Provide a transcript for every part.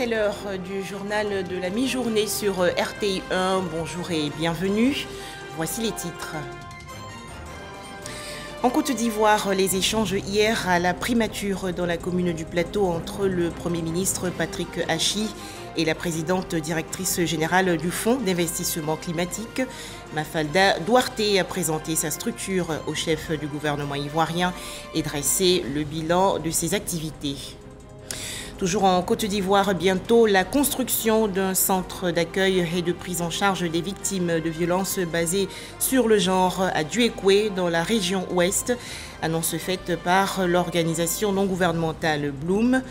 C'est l'heure du journal de la mi-journée sur RTI 1. Bonjour et bienvenue. Voici les titres. En Côte d'Ivoire, les échanges hier à la primature dans la commune du Plateau entre le Premier ministre Patrick Hachi et la présidente directrice générale du Fonds d'investissement climatique. Mafalda Duarte a présenté sa structure au chef du gouvernement ivoirien et dressé le bilan de ses activités. Toujours en Côte d'Ivoire, bientôt la construction d'un centre d'accueil et de prise en charge des victimes de violences basées sur le genre à Duékoué, dans la région ouest. Annonce faite par l'organisation non gouvernementale Bloom.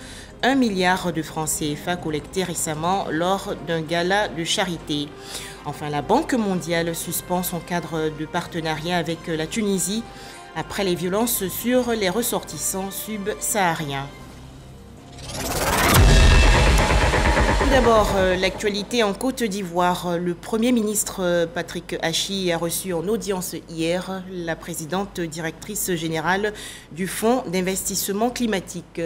1 milliard de francs CFA collectés récemment lors d'un gala de charité. Enfin, la Banque mondiale suspend son cadre de partenariat avec la Tunisie après les violences sur les ressortissants subsahariens. Tout d'abord, l'actualité en Côte d'Ivoire. Le Premier ministre Patrick Hachi a reçu en audience hier la présidente directrice générale du Fonds d'investissement climatique.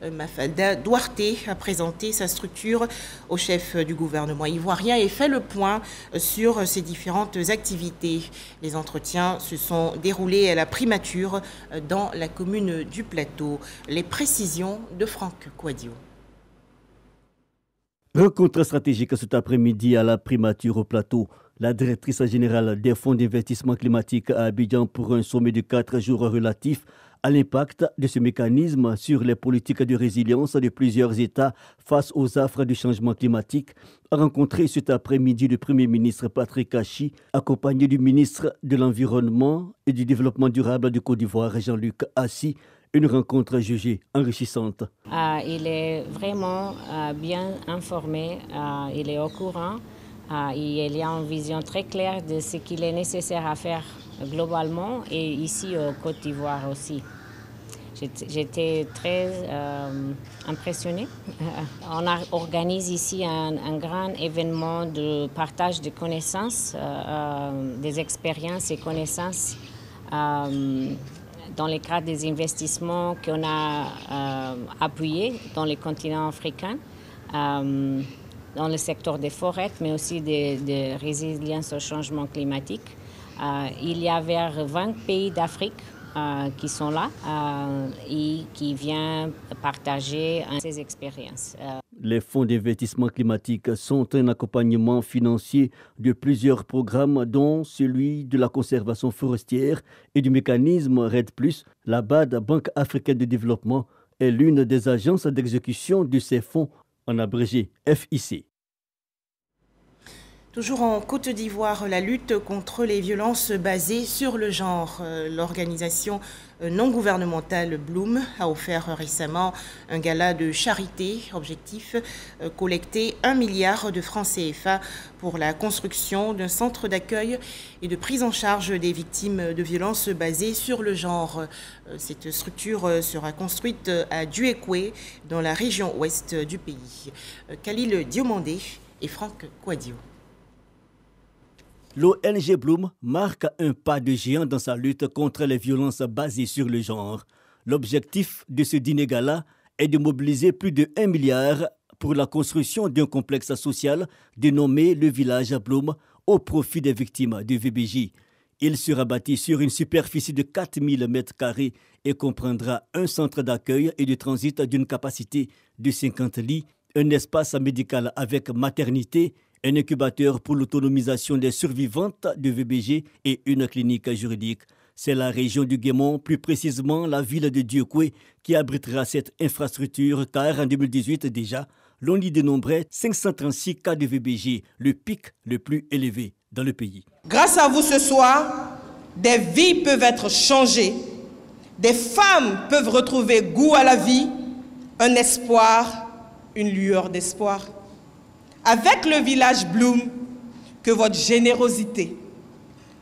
Mafalda Duarte a présenté sa structure au chef du gouvernement ivoirien et fait le point sur ses différentes activités. Les entretiens se sont déroulés à la primature dans la commune du Plateau. Les précisions de Franck Kouadio. Rencontre stratégique cet après-midi à la primature au Plateau. La directrice générale des fonds d'investissement climatique à Abidjan pour un sommet de 4 jours relatif à l'impact de ce mécanisme sur les politiques de résilience de plusieurs États face aux affres du changement climatique, a rencontré cet après-midi le Premier ministre Patrick Hachi, accompagné du ministre de l'Environnement et du Développement durable de Côte d'Ivoire, Jean-Luc Assi. Une rencontre jugée enrichissante. Il est vraiment bien informé, il est au courant, il y a une vision très claire de ce qu'il est nécessaire à faire globalement et ici au Côte d'Ivoire aussi. J'étais très impressionnée. On organise ici un grand événement de partage de connaissances, des expériences et connaissances dans le cadre des investissements qu'on a appuyés dans le continent africain, dans le secteur des forêts, mais aussi de résilience au changement climatique. Il y a vers 20 pays d'Afrique qui sont là et qui viennent partager ces expériences. Les fonds d'investissement climatique sont un accompagnement financier de plusieurs programmes, dont celui de la conservation forestière et du mécanisme RED+. La BAD, Banque africaine de développement, est l'une des agences d'exécution de ces fonds, en abrégé FIC. Toujours en Côte d'Ivoire, la lutte contre les violences basées sur le genre. L'organisation non gouvernementale Bloom a offert récemment un gala de charité. Objectif, collecter 1 milliard de francs CFA pour la construction d'un centre d'accueil et de prise en charge des victimes de violences basées sur le genre. Cette structure sera construite à Duékoué, dans la région ouest du pays. Khalil Diomandé et Franck Kouadio. L'ONG Bloom marque un pas de géant dans sa lutte contre les violences basées sur le genre. L'objectif de ce dîner-gala est de mobiliser plus de 1 milliard pour la construction d'un complexe social dénommé le village Bloom au profit des victimes de VBJ. Il sera bâti sur une superficie de 4000 m² et comprendra un centre d'accueil et de transit d'une capacité de 50 lits, un espace médical avec maternité, un incubateur pour l'autonomisation des survivantes de VBG et une clinique juridique. C'est la région du Guémont, plus précisément la ville de Duékoué, qui abritera cette infrastructure car en 2018 déjà, l'on y dénombrait 536 cas de VBG, le pic le plus élevé dans le pays. Grâce à vous ce soir, des vies peuvent être changées, des femmes peuvent retrouver goût à la vie, un espoir, une lueur d'espoir. Avec le village Bloom, que votre générosité,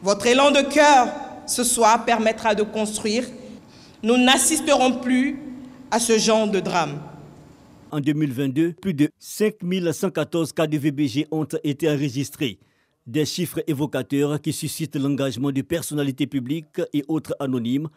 votre élan de cœur ce soir permettra de construire, nous n'assisterons plus à ce genre de drame. En 2022, plus de 5114 cas de VBG ont été enregistrés. Des chiffres évocateurs qui suscitent l'engagement de personnalités publiques et autres anonymes.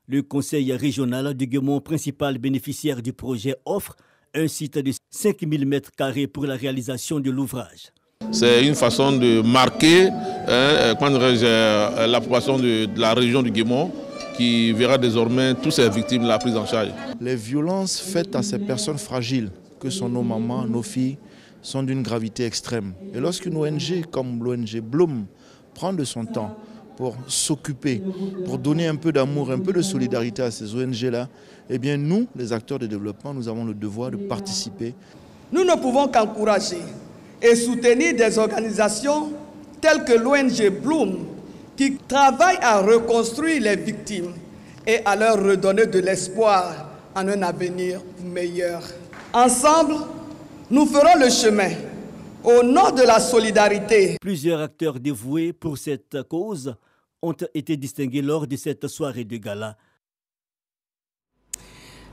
Le conseil régional du Guémont, principal bénéficiaire du projet, offre Un site de 5000 m² pour la réalisation de l'ouvrage. C'est une façon de marquer l'approbation de la région du Guémont, qui verra désormais toutes ces victimes la prise en charge. Les violences faites à ces personnes fragiles, que sont nos mamans, nos filles, sont d'une gravité extrême. Et lorsqu'une ONG comme l'ONG Bloom prend de son temps pour s'occuper, pour donner un peu d'amour, un peu de solidarité à ces ONG-là, eh bien nous, les acteurs de développement, nous avons le devoir de participer. Nous ne pouvons qu'encourager et soutenir des organisations telles que l'ONG Bloom qui travaillent à reconstruire les victimes et à leur redonner de l'espoir en un avenir meilleur. Ensemble, nous ferons le chemin au nom de la solidarité. Plusieurs acteurs dévoués pour cette cause ont été distingués lors de cette soirée de gala.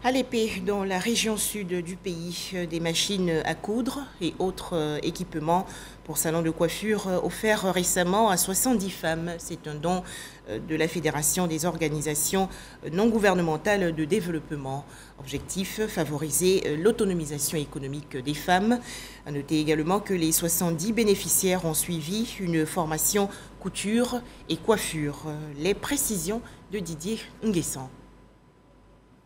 À l'épée, dans la région sud du pays, des machines à coudre et autres équipements pour salon de coiffure offerts récemment à 70 femmes. C'est un don de la Fédération des organisations non gouvernementales de développement. Objectif, favoriser l'autonomisation économique des femmes. À noter également que les 70 bénéficiaires ont suivi une formation couture et coiffure. Les précisions de Didier Nguessan.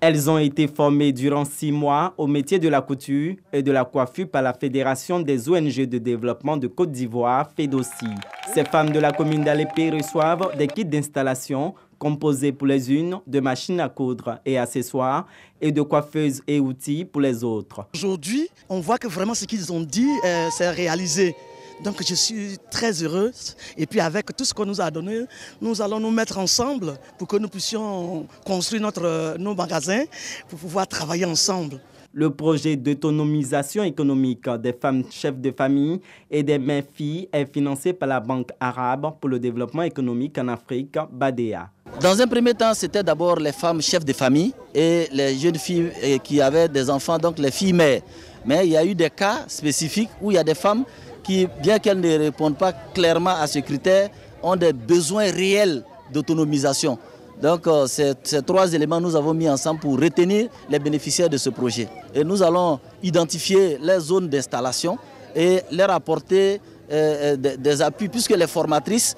Elles ont été formées durant 6 mois au métier de la couture et de la coiffure par la Fédération des ONG de développement de Côte d'Ivoire, FEDOCI. Ces femmes de la commune d'Alépée reçoivent des kits d'installation composés pour les unes de machines à coudre et accessoires et de coiffeuses et outils pour les autres. Aujourd'hui, on voit que vraiment ce qu'ils ont dit, c'est réalisé. Donc je suis très heureuse et puis avec tout ce qu'on nous a donné, nous allons nous mettre ensemble pour que nous puissions construire nos magasins pour pouvoir travailler ensemble. Le projet d'autonomisation économique des femmes chefs de famille et des mères-filles est financé par la Banque arabe pour le développement économique en Afrique, BADEA. Dans un premier temps, c'était d'abord les femmes chefs de famille et les jeunes filles qui avaient des enfants, donc les filles mères. Mais il y a eu des cas spécifiques où il y a des femmes qui, bien qu'elles ne répondent pas clairement à ce critère, ont des besoins réels d'autonomisation. Donc ces 3 éléments, nous avons mis ensemble pour retenir les bénéficiaires de ce projet. Et nous allons identifier les zones d'installation et leur apporter des appuis, puisque les formatrices,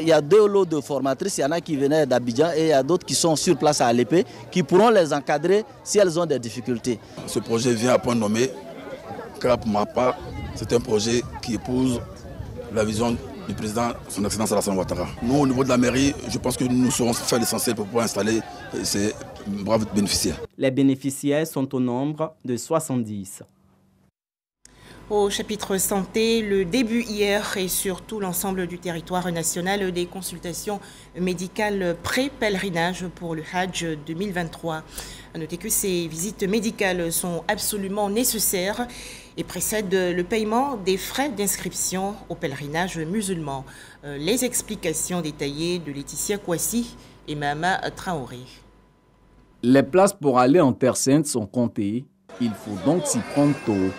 il y a 2 lots de formatrices, il y en a qui venaient d'Abidjan et il y a d'autres qui sont sur place à Alépée, qui pourront les encadrer si elles ont des difficultés. Ce projet vient à point nommé, car pour ma part, c'est un projet qui épouse la vision du président, son excellence Alassane Ouattara. Nous, au niveau de la mairie, je pense que nous saurons faire l'essentiel pour pouvoir installer ces braves bénéficiaires. Les bénéficiaires sont au nombre de 70. Au chapitre santé, le début hier et sur tout l'ensemble du territoire national des consultations médicales pré-pèlerinage pour le Hajj 2023. À noter que ces visites médicales sont absolument nécessaires et précèdent le paiement des frais d'inscription au pèlerinage musulman. Les explications détaillées de Laetitia Kouassi et Mahama Traoré. Les places pour aller en Terre Sainte sont comptées. Il faut donc s'y prendre tôt.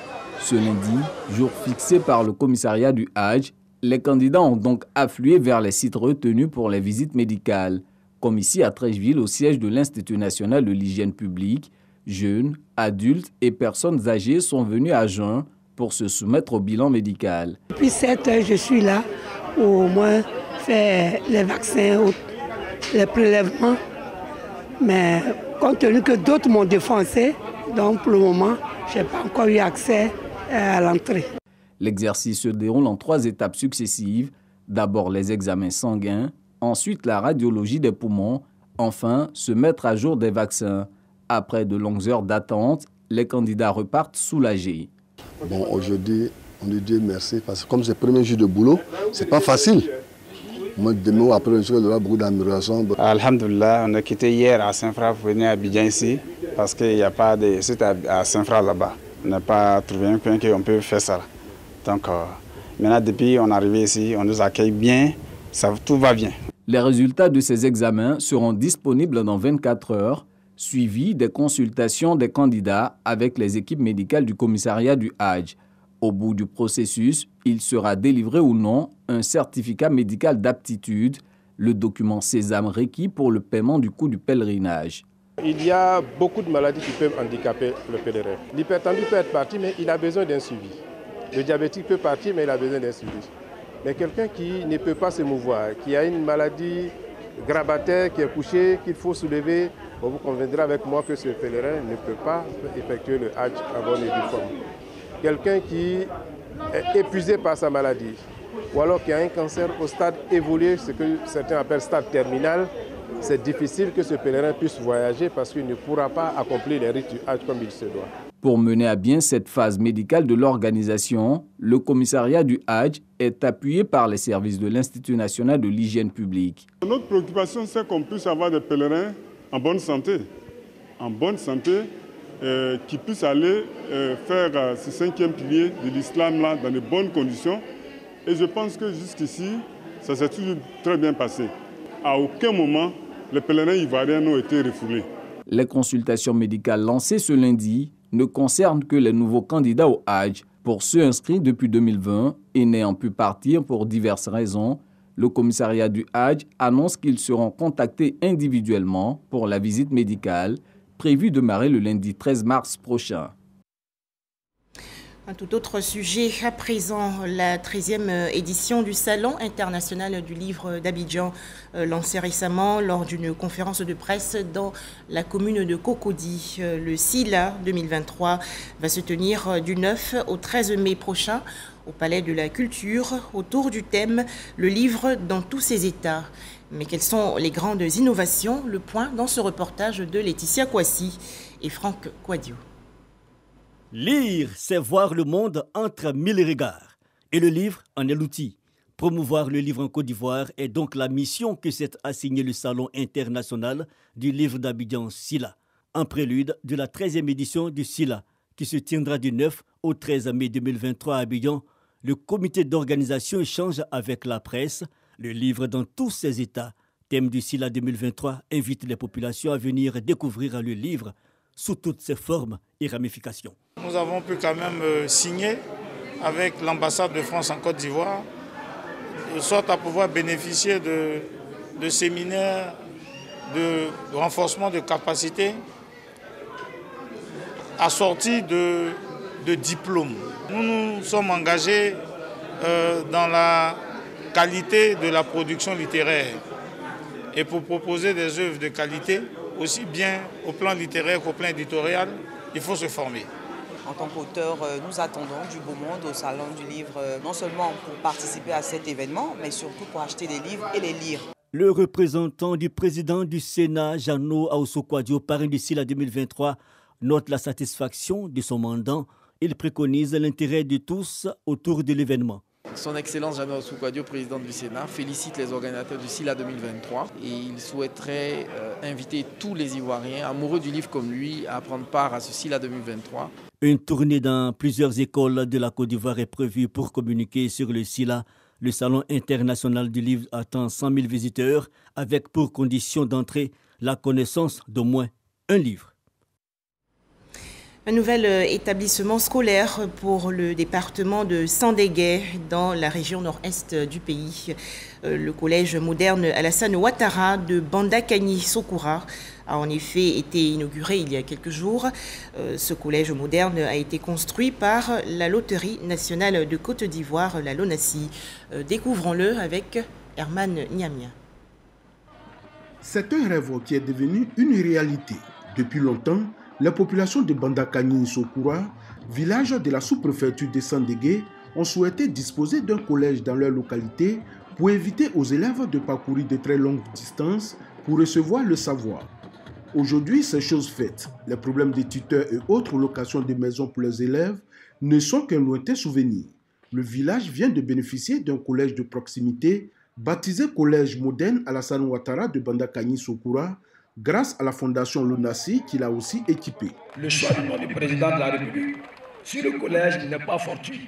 Ce lundi, jour fixé par le commissariat du Hajj, les candidats ont donc afflué vers les sites retenus pour les visites médicales, comme ici à Trècheville au siège de l'Institut national de l'hygiène publique. Jeunes, adultes et personnes âgées sont venus à jeun pour se soumettre au bilan médical. Depuis 7 heures, je suis là pour au moins faire les vaccins, les prélèvements. Mais compte tenu que d'autres m'ont défoncé, donc pour le moment, je n'ai pas encore eu accès à l'entrée. L'exercice se déroule en 3 étapes successives. D'abord les examens sanguins, ensuite la radiologie des poumons, enfin se mettre à jour des vaccins. Après de longues heures d'attente, les candidats repartent soulagés. Bon, aujourd'hui, on dit Dieu merci, parce que comme c'est le premier jour de boulot, c'est pas facile. Moi, demain, après le jour, il y aura beaucoup d'amélioration. Alhamdulillah, on a quitté hier à Saint-Fra pour venir à Abidjan ici, parce qu'il n'y a pas de site à Saint-Fra là-bas. On n'a pas trouvé un coin qu'on peut faire ça. Donc, maintenant, depuis on est arrivé ici, on nous accueille bien, tout va bien. Les résultats de ces examens seront disponibles dans 24 heures, suivis des consultations des candidats avec les équipes médicales du commissariat du Hajj. Au bout du processus, il sera délivré ou non un certificat médical d'aptitude, le document sésame requis pour le paiement du coût du pèlerinage. Il y a beaucoup de maladies qui peuvent handicaper le pèlerin. L'hypertendu peut être parti, mais il a besoin d'un suivi. Le diabétique peut partir, mais il a besoin d'un suivi. Mais quelqu'un qui ne peut pas se mouvoir, qui a une maladie grabataire, qui est couché, qu'il faut soulever, vous conviendrez avec moi que ce pèlerin ne peut pas effectuer le Hajj en bonne et due forme. Quelqu'un qui est épuisé par sa maladie, ou alors qui a un cancer au stade évolué, ce que certains appellent stade terminal, c'est difficile que ce pèlerin puisse voyager parce qu'il ne pourra pas accomplir les rites du Hajj comme il se doit. Pour mener à bien cette phase médicale de l'organisation, le commissariat du Hajj est appuyé par les services de l'Institut national de l'hygiène publique. Notre préoccupation, c'est qu'on puisse avoir des pèlerins en bonne santé, qui puissent aller faire ce 5e pilier de l'islam là dans de bonnes conditions. Et je pense que jusqu'ici, ça s'est toujours très bien passé. À aucun moment, les pèlerins ivoiriens n'ont été refoulés. Les consultations médicales lancées ce lundi ne concernent que les nouveaux candidats au Hajj. Pour ceux inscrits depuis 2020 et n'ayant pu partir pour diverses raisons, le commissariat du Hajj annonce qu'ils seront contactés individuellement pour la visite médicale prévue de démarrer le lundi 13 mars prochain. Un tout autre sujet à présent, la 13e édition du Salon international du livre d'Abidjan, lancé récemment lors d'une conférence de presse dans la commune de Cocody. Le SILA 2023 va se tenir du 9 au 13 mai prochain au Palais de la Culture autour du thème « Le livre dans tous ses états ». Mais quelles sont les grandes innovations? Le point dans ce reportage de Laetitia Kouassi et Franck Quadio. Lire, c'est voir le monde entre mille regards. Et le livre en est l'outil. Promouvoir le livre en Côte d'Ivoire est donc la mission que s'est assigné le Salon international du livre d'Abidjan SILA, en prélude de la 13e édition du SILA, qui se tiendra du 9 au 13 mai 2023 à Abidjan. Le comité d'organisation échange avec la presse le livre dans tous ses états. Thème du SILA 2023 invite les populations à venir découvrir le livre sous toutes ses formes et ramifications. Nous avons pu quand même signer avec l'ambassade de France en Côte d'Ivoire, de sorte à pouvoir bénéficier de séminaires, de renforcement de capacités, assortis de diplômes. Nous nous sommes engagés dans la qualité de la production littéraire et pour proposer des œuvres de qualité, aussi bien au plan littéraire qu'au plan éditorial, il faut se former. En tant qu'auteur, nous attendons du beau monde au Salon du Livre, non seulement pour participer à cet événement, mais surtout pour acheter des livres et les lire. Le représentant du président du Sénat, Jano Aousso-Kouadio, parrain du SILA 2023, note la satisfaction de son mandat. Il préconise l'intérêt de tous autour de l'événement. Son Excellence Jano Aousso-Kouadio, président du Sénat, félicite les organisateurs du SILA 2023 et il souhaiterait inviter tous les Ivoiriens amoureux du livre comme lui à prendre part à ce SILA 2023. Une tournée dans plusieurs écoles de la Côte d'Ivoire est prévue pour communiquer sur le SILA. Le Salon international du livre attend 100 000 visiteurs avec pour condition d'entrée la connaissance d'au moins un livre. Un nouvel établissement scolaire pour le département de Sandégué dans la région nord-est du pays. Le collège moderne Alassane Ouattara de Bandakani Sokura a en effet été inauguré il y a quelques jours. Ce collège moderne a été construit par la Loterie nationale de Côte d'Ivoire, la LONASI. Découvrons-le avec Herman Niamia. C'est un rêve qui est devenu une réalité. Depuis longtemps, les populations de Bandakani Sokura, village de la sous-préfecture de Sandégué, ont souhaité disposer d'un collège dans leur localité pour éviter aux élèves de parcourir de très longues distances pour recevoir le savoir. Aujourd'hui, c'est chose faite. Les problèmes des tuteurs et autres locations de maisons pour les élèves ne sont qu'un lointain souvenir. Le village vient de bénéficier d'un collège de proximité baptisé Collège moderne Alassane Ouattara de Bandakani Sokura, grâce à la fondation LONASI qui l'a aussi équipé. Le choix du nom du président de la République sur le collège n'est pas fortuit.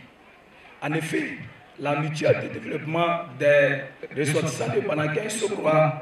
En effet, la mutuelle de développement des ressortissants de Bandakani Sokura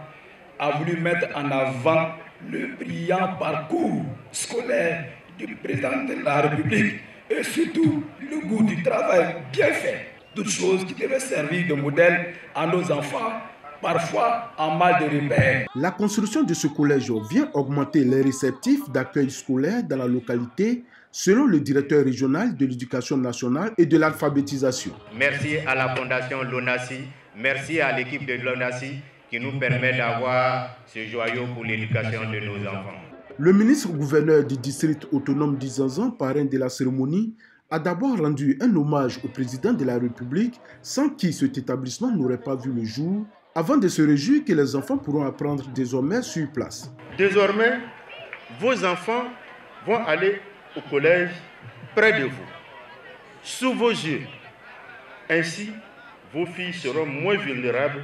a voulu mettre en avant le brillant parcours scolaire du président de la République et surtout le goût du travail bien fait. Toutes choses qui devaient servir de modèle à nos enfants parfois en mal de repère. La construction de ce collège vient augmenter les réceptifs d'accueil scolaire dans la localité, selon le directeur régional de l'éducation nationale et de l'alphabétisation. Merci à la fondation Lonasi, merci à l'équipe de Lonasi qui nous permet d'avoir ce joyau pour l'éducation de nos enfants. Le ministre-gouverneur du district autonome d'Izanzan, parrain de la cérémonie, a d'abord rendu un hommage au président de la République, sans qui cet établissement n'aurait pas vu le jour, avant de se réjouir que les enfants pourront apprendre désormais sur place. Désormais, vos enfants vont aller au collège près de vous, sous vos yeux. Ainsi, vos filles seront moins vulnérables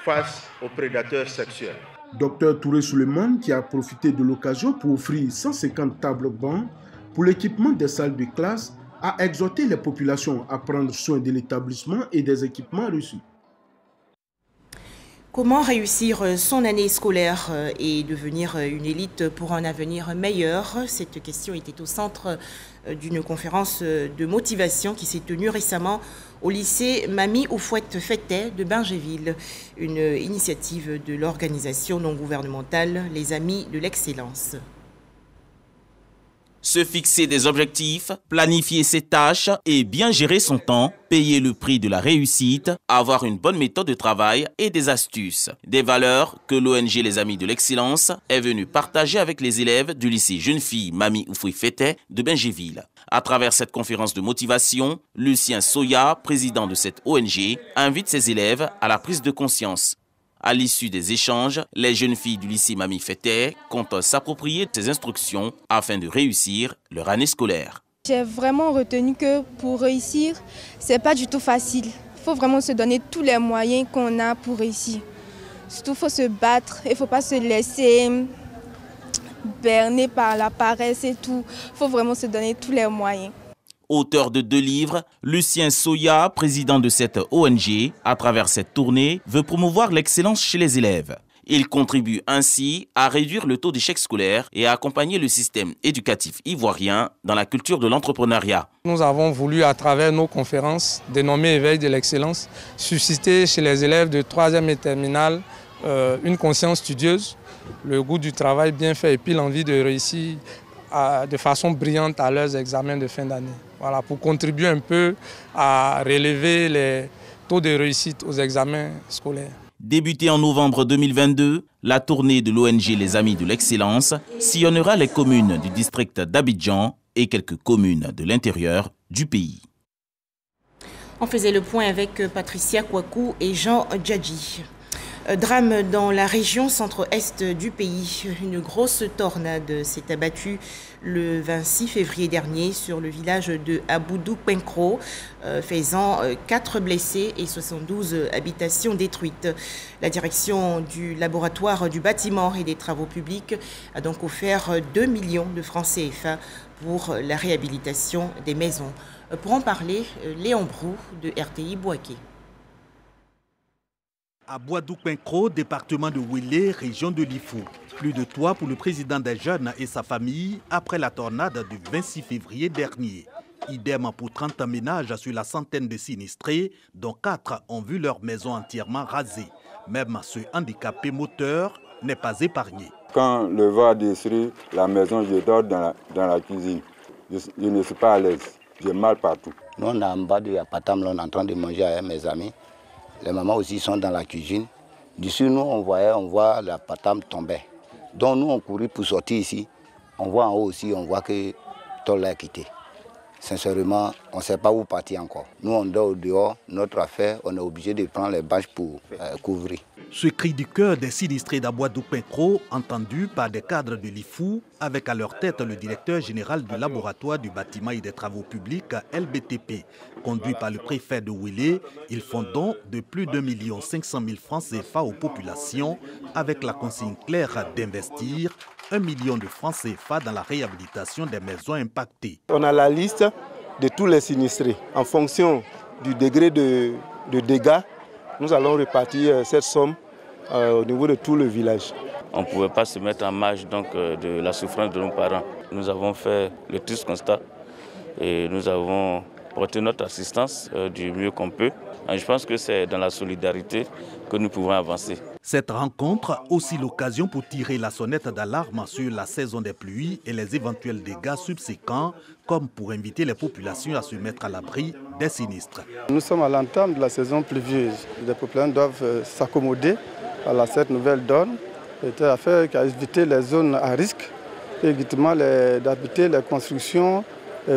face aux prédateurs sexuels. Dr Touré Souleymane, qui a profité de l'occasion pour offrir 150 tables bancs pour l'équipement des salles de classe, a exhorté les populations à prendre soin de l'établissement et des équipements reçus. Comment réussir son année scolaire et devenir une élite pour un avenir meilleur? Cette question était au centre d'une conférence de motivation qui s'est tenue récemment au lycée Mami Oufouette-Fétet de Bingerville, une initiative de l'organisation non gouvernementale Les Amis de l'Excellence. Se fixer des objectifs, planifier ses tâches et bien gérer son temps, payer le prix de la réussite, avoir une bonne méthode de travail et des astuces. Des valeurs que l'ONG Les Amis de l'Excellence est venue partager avec les élèves du lycée Jeune Fille Mami Oufouette-Fétet de Bingerville. À travers cette conférence de motivation, Lucien Soya, président de cette ONG, invite ses élèves à la prise de conscience. À l'issue des échanges, les jeunes filles du lycée Mami Fétet comptent s'approprier ces instructions afin de réussir leur année scolaire. J'ai vraiment retenu que pour réussir, c'est pas du tout facile. Il faut vraiment se donner tous les moyens qu'on a pour réussir. Surtout, il faut se battre, il ne faut pas se laisser berner par la paresse et tout. Il faut vraiment se donner tous les moyens. Auteur de 2 livres, Lucien Soya, président de cette ONG, à travers cette tournée, veut promouvoir l'excellence chez les élèves. Il contribue ainsi à réduire le taux d'échec scolaire et à accompagner le système éducatif ivoirien dans la culture de l'entrepreneuriat. Nous avons voulu, à travers nos conférences dénommées Éveil de l'excellence, susciter chez les élèves de 3e et terminale une conscience studieuse, le goût du travail bien fait et puis l'envie de réussir de façon brillante à leurs examens de fin d'année. Voilà, pour contribuer un peu à relever les taux de réussite aux examens scolaires. Débutée en novembre 2022, la tournée de l'ONG Les Amis de l'Excellence sillonnera les communes du district d'Abidjan et quelques communes de l'intérieur du pays. On faisait le point avec Patricia Kouakou et Jean Djadji. Drame dans la région centre-est du pays. Une grosse tornade s'est abattue le 26 février dernier sur le village de Aboudou-Penkro, faisant 4 blessés et 72 habitations détruites. La direction du laboratoire du bâtiment et des travaux publics a donc offert 2 millions de francs CFA pour la réhabilitation des maisons. Pour en parler, Léon Brou de RTI Bouaké. À Aboudou-Penkro, département de Ouélé, région de Lifou. Plus de toit pour le président des jeunes et sa famille après la tornade du 26 février dernier. Idem pour 30 ménages sur la centaine de sinistrés, dont 4 ont vu leur maison entièrement rasée. Même ce handicapé moteur n'est pas épargné. Quand le vent a détruit la maison, je dors dans la cuisine. Je ne suis pas à l'aise. J'ai mal partout. Nous, on est en bas de Yapatam, on est en train de manger avec mes amis. Les mamans aussi sont dans la cuisine. D'ici, nous, on voit la patam tomber. Donc, nous, on courait pour sortir ici. On voit en haut aussi, on voit que tout l'a quitté. Sincèrement, on ne sait pas où partir encore. Nous, on dort au dehors, notre affaire, on est obligé de prendre les bâches pour couvrir. Ce cri du cœur des sinistrés d'Aboudou-Penkro, entendu par des cadres de l'IFU, avec à leur tête le directeur général du laboratoire du bâtiment et des travaux publics, LBTP. Conduit par le préfet de Ouélé, ils font don de plus d'1 500 000 francs CFA aux populations, avec la consigne claire d'investir 1 million de francs CFA dans la réhabilitation des maisons impactées. On a la liste de tous les sinistrés. En fonction du degré de dégâts, nous allons répartir cette somme au niveau de tout le village. On ne pouvait pas se mettre en marge de la souffrance de nos parents. Nous avons fait le triste constat et nous avons porté notre assistance du mieux qu'on peut. Je pense que c'est dans la solidarité que nous pouvons avancer. Cette rencontre a aussi l'occasion pour tirer la sonnette d'alarme sur la saison des pluies et les éventuels dégâts subséquents, comme pour inviter les populations à se mettre à l'abri des sinistres. Nous sommes à l'entame de la saison pluvieuse. Les populations doivent s'accommoder à cette nouvelle donne, afin d'éviter les zones à risque et également d'habiter les constructions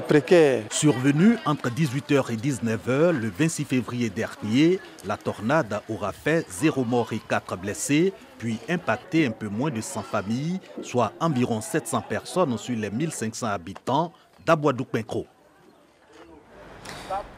précaires. Survenue entre 18h et 19h le 26 février dernier, la tornade aura fait 0 mort et 4 blessés, puis impacté un peu moins de 100 familles, soit environ 700 personnes sur les 1500 habitants d'Aboua-Doukpenkro.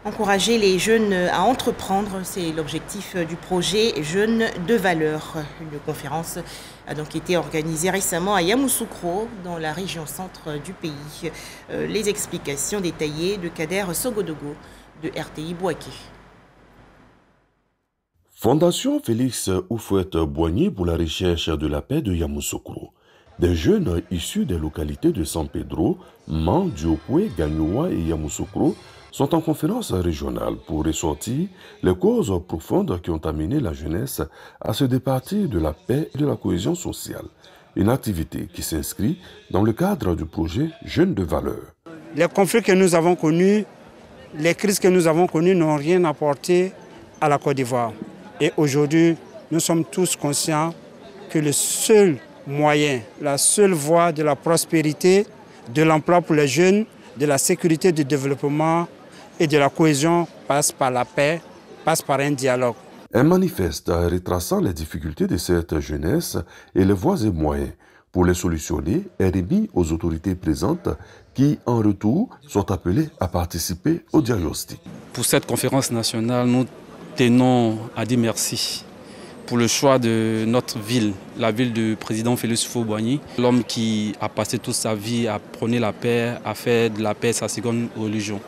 Encourager les jeunes à entreprendre, c'est l'objectif du projet Jeunes de valeur. Une conférence a donc été organisée récemment à Yamoussoukro, dans la région centre du pays. Les explications détaillées de Kader Sogodogo de RTI Bouaké. Fondation Félix Houphouët-Boigny pour la recherche de la paix de Yamoussoukro. Des jeunes issus des localités de San Pedro, Man, Diokwe, Gagnoua et Yamoussoukro sont en conférence régionale pour ressortir les causes profondes qui ont amené la jeunesse à se départir de la paix et de la cohésion sociale. Une activité qui s'inscrit dans le cadre du projet Jeunes de valeur. Les conflits que nous avons connus, les crises que nous avons connues n'ont rien apporté à la Côte d'Ivoire. Et aujourd'hui, nous sommes tous conscients que le seul moyen, la seule voie de la prospérité, de l'emploi pour les jeunes, de la sécurité, du développement et de la cohésion passe par la paix, passe par un dialogue. Un manifeste retraçant les difficultés de cette jeunesse et les voies et moyens pour les solutionner est remis aux autorités présentes qui, en retour, sont appelées à participer au diagnostic. Pour cette conférence nationale, nous tenons à dire merci pour le choix de notre ville, la ville du président Félix Houphouët-Boigny, l'homme qui a passé toute sa vie à prôner la paix, à faire de la paix sa seconde religion.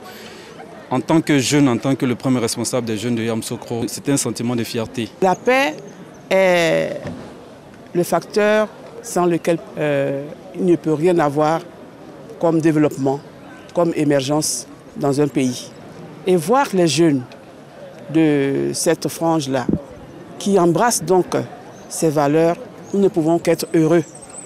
En tant que jeune, en tant que le premier responsable des jeunes de Yamoussoukro, c'est un sentiment de fierté. La paix est le facteur sans lequel il ne peut rien avoir comme développement, comme émergence dans un pays. Et voir les jeunes de cette frange-là, qui embrassent donc ces valeurs, nous ne pouvons qu'être heureux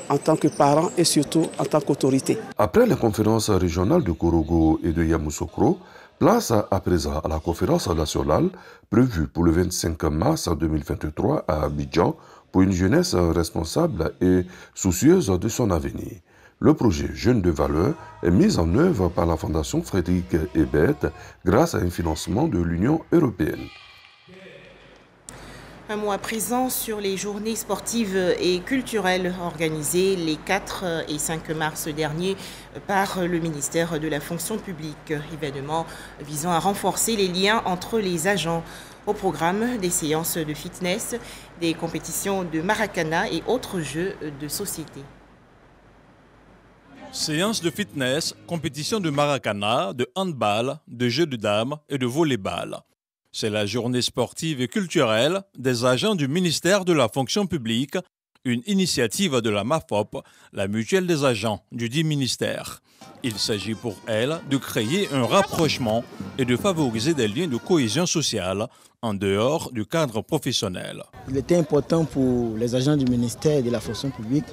en tant que parents et surtout en tant qu'autorité. Après les conférences régionales de Korogo et de Yamoussoukro, place à présent à la conférence nationale prévue pour le 25 mars 2023 à Abidjan pour une jeunesse responsable et soucieuse de son avenir. Le projet Jeunes de valeur est mis en œuvre par la Fondation Frédéric Ebert grâce à un financement de l'Union européenne. Un mot à présent sur les journées sportives et culturelles organisées les 4 et 5 mars dernier par le ministère de la fonction publique. Événement visant à renforcer les liens entre les agents. Au programme, des séances de fitness, des compétitions de maracana et autres jeux de société. Séances de fitness, compétitions de maracana, de handball, de jeux de dames et de volleyball. C'est la journée sportive et culturelle des agents du ministère de la fonction publique, une initiative de la MAFOP, la mutuelle des agents du dit ministère. Il s'agit pour elle de créer un rapprochement et de favoriser des liens de cohésion sociale en dehors du cadre professionnel. Il était important pour les agents du ministère de la fonction publique,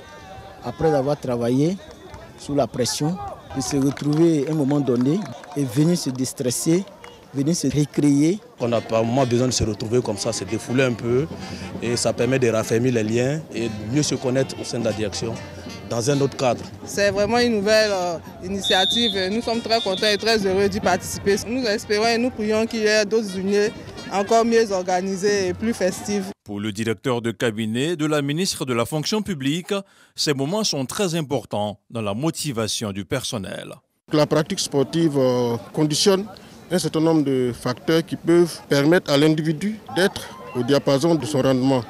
après avoir travaillé sous la pression, de se retrouver à un moment donné et venir se déstresser, venir se récréer. On a pas vraiment besoin de se retrouver comme ça, se défouler un peu et ça permet de raffermir les liens et de mieux se connaître au sein de la direction dans un autre cadre. C'est vraiment une nouvelle initiative. Nous sommes très contents et très heureux d'y participer. Nous espérons et nous prions qu'il y ait d'autres unions encore mieux organisées et plus festives. Pour le directeur de cabinet de la ministre de la fonction publique, ces moments sont très importants dans la motivation du personnel. La pratique sportive conditionne un certain nombre de facteurs qui peuvent permettre à l'individu d'être au diapason de son rendement.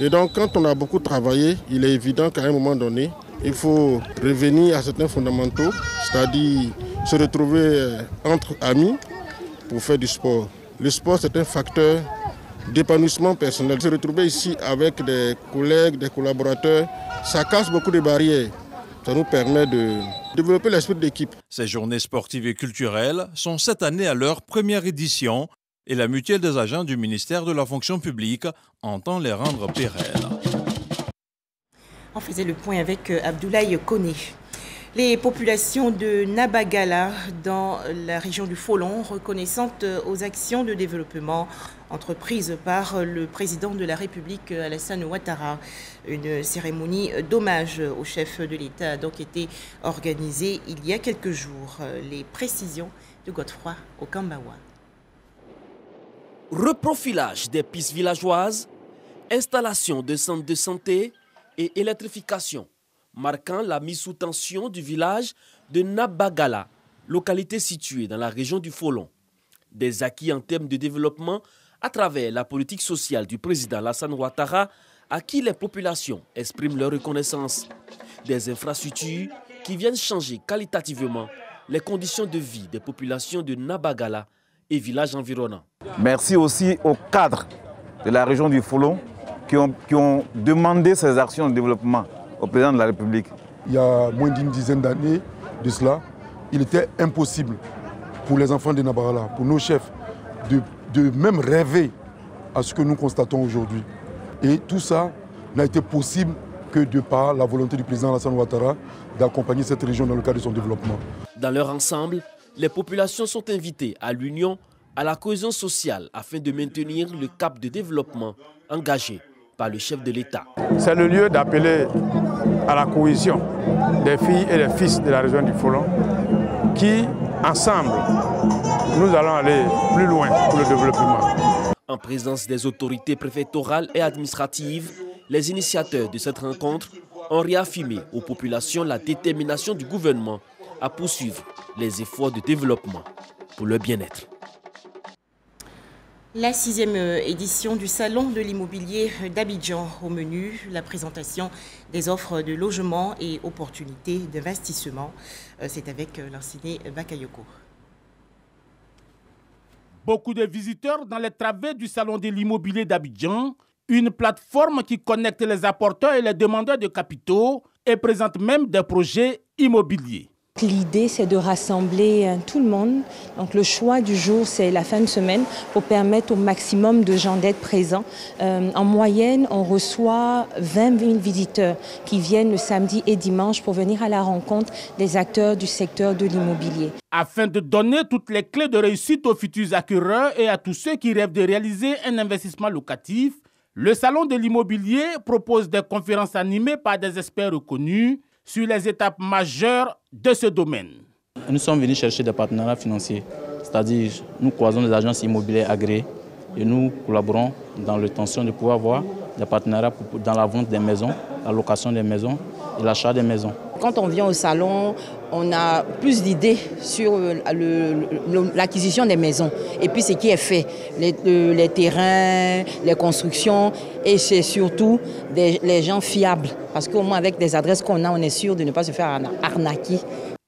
Et donc quand on a beaucoup travaillé, il est évident qu'à un moment donné, il faut revenir à certains fondamentaux, c'est-à-dire se retrouver entre amis pour faire du sport. Le sport, c'est un facteur d'épanouissement personnel. Se retrouver ici avec des collègues, des collaborateurs, ça casse beaucoup de barrières. Ça nous permet de développer l'esprit d'équipe. Ces journées sportives et culturelles sont cette année à leur première édition Et la mutuelle des agents du ministère de la fonction publique entend les rendre pérennes. On faisait le point avec Abdoulaye Koné. Les populations de Nabagala, dans la région du Folon, reconnaissantes aux actions de développement entreprises par le président de la République, Alassane Ouattara. Une cérémonie d'hommage au chef de l'État a donc été organisée il y a quelques jours. Les précisions de Godefroy Okambawa. Reprofilage des pistes villageoises, installation de centres de santé et électrification, marquant la mise sous tension du village de Nabagala, localité située dans la région du Folon. Des acquis en termes de développement à travers la politique sociale du président Alassane Ouattara, à qui les populations expriment leur reconnaissance. Des infrastructures qui viennent changer qualitativement les conditions de vie des populations de Nabagala et villages environnants. Merci aussi aux cadres de la région du Folon qui ont demandé ces actions de développement au président de la République. Il y a moins d'une dizaine d'années de cela, il était impossible pour les enfants de Nabagala, pour nos chefs, de même rêver à ce que nous constatons aujourd'hui. Et tout ça n'a été possible que de par la volonté du président Alassane Ouattara d'accompagner cette région dans le cadre de son développement. Dans leur ensemble, les populations sont invitées à l'union, à la cohésion sociale afin de maintenir le cap de développement engagé par le chef de l'État. C'est le lieu d'appeler à la cohésion des filles et des fils de la région du Folon qui, ensemble, nous allons aller plus loin pour le développement. En présence des autorités préfectorales et administratives, les initiateurs de cette rencontre ont réaffirmé aux populations la détermination du gouvernement à poursuivre les efforts de développement pour leur bien-être. La 6e édition du Salon de l'immobilier d'Abidjan. Au menu, la présentation des offres de logement et opportunités d'investissement. C'est avec l'enseigné Bakayoko. Beaucoup de visiteurs dans les travées du Salon de l'immobilier d'Abidjan, une plateforme qui connecte les apporteurs et les demandeurs de capitaux et présente même des projets immobiliers. L'idée, c'est de rassembler tout le monde. Donc, le choix du jour, c'est la fin de semaine pour permettre au maximum de gens d'être présents. En moyenne, on reçoit 20 000 visiteurs qui viennent le samedi et dimanche pour venir à la rencontre des acteurs du secteur de l'immobilier. Afin de donner toutes les clés de réussite aux futurs acquéreurs et à tous ceux qui rêvent de réaliser un investissement locatif, le Salon de l'immobilier propose des conférences animées par des experts reconnus sur les étapes majeures de ce domaine. Nous sommes venus chercher des partenariats financiers, c'est-à-dire nous croisons des agences immobilières agréées et nous collaborons dans l'intention de pouvoir avoir des partenariats dans la vente des maisons, la location des maisons et l'achat des maisons. Quand on vient au salon, on a plus d'idées sur l'acquisition des maisons et puis ce qui est fait, les terrains, les constructions et c'est surtout les gens fiables parce qu'au moins avec des adresses qu'on a, on est sûr de ne pas se faire arnaquer.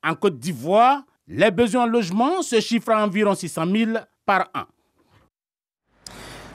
En Côte d'Ivoire, les besoins en logement se chiffrent à environ 600 000 par an.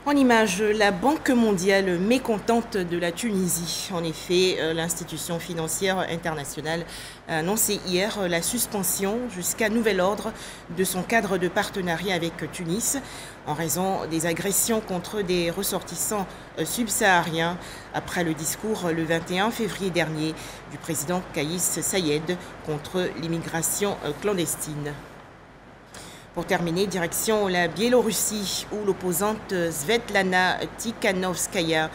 En image, la Banque mondiale mécontente de la Tunisie. En effet, l'institution financière internationale a annoncé hier la suspension jusqu'à nouvel ordre de son cadre de partenariat avec Tunis en raison des agressions contre des ressortissants subsahariens après le discours le 21 février dernier du président Kais Saied contre l'immigration clandestine. Pour terminer, direction la Biélorussie où l'opposante Svetlana Tikhanovskaya,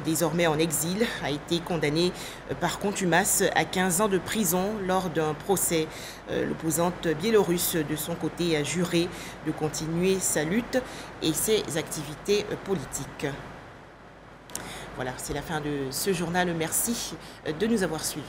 désormais en exil, a été condamnée par contumace à 15 ans de prison lors d'un procès. L'opposante biélorusse, de son côté, a juré de continuer sa lutte et ses activités politiques. Voilà, c'est la fin de ce journal. Merci de nous avoir suivis.